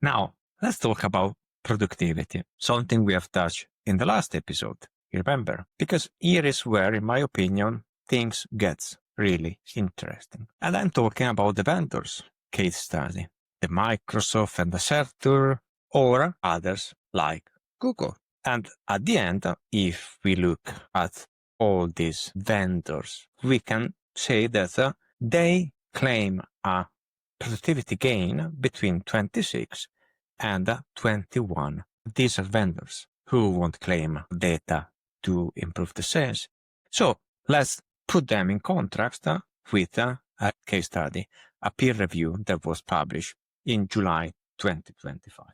Now, let's talk about productivity, something we have touched in the last episode, remember? Because here is where, in my opinion, things get really interesting. And I'm talking about the vendors case study, the Microsoft and the Accenture, or others like Google. And at the end, if we look at all these vendors, we can say that they claim a productivity gain between 26 and 21. These are vendors who won't claim data to improve the sales. So let's put them in contrast with a case study, a peer review that was published in July 2025.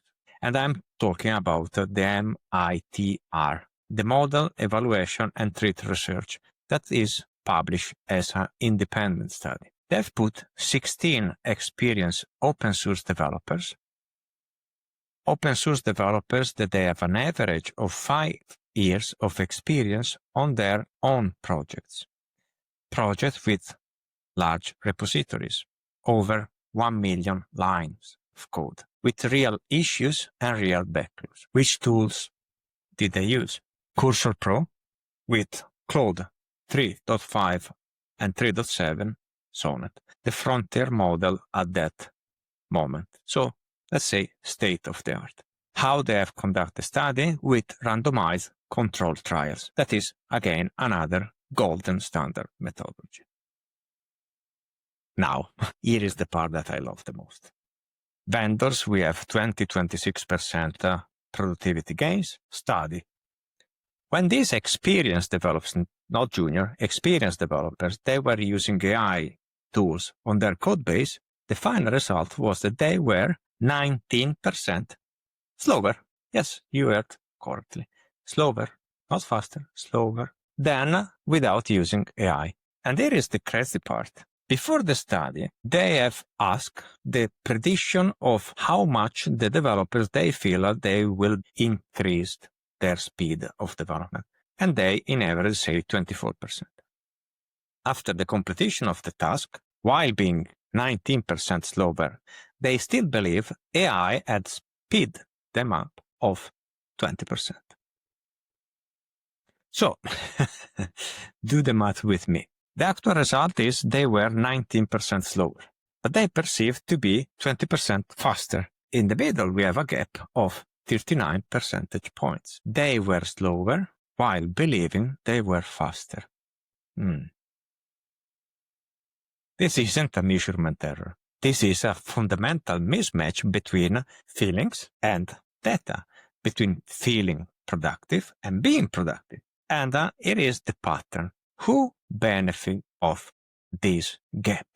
And I'm talking about the METR, the Model Evaluation and Treat Research, that is published as an independent study. They've put 16 experienced open source developers that they have an average of 5 years of experience on their own projects with large repositories, over 1 million lines of code, with real issues and real backlogs. Which tools did they use? Cursor Pro with Claude 3.5 and 3.7 Sonnet, the frontier model at that moment. So let's say state of the art. How they have conducted the study with randomized controlled trials. That is, again, another golden standard methodology. Now, here is the part that I love the most. Vendors, we have 20-26% productivity gains. Study. When these experienced developers, not junior, experienced developers, they were using AI tools on their code base, the final result was that they were 19% slower. Yes, you heard correctly. Slower, not faster, slower than without using AI. And here is the crazy part. Before the study, they have asked the prediction of how much the developers they feel they will increase their speed of development. And they, in average, say 24%. After the completion of the task, while being 19% slower, they still believe AI had speed them up of 20%. So, do the math with me. The actual result is they were 19% slower, but they perceived to be 20% faster. In the middle, we have a gap of 39 percentage points. They were slower while believing they were faster. This isn't a measurement error. This is a fundamental mismatch between feelings and data, between feeling productive and being productive. And it is the pattern. Who benefits of this gap?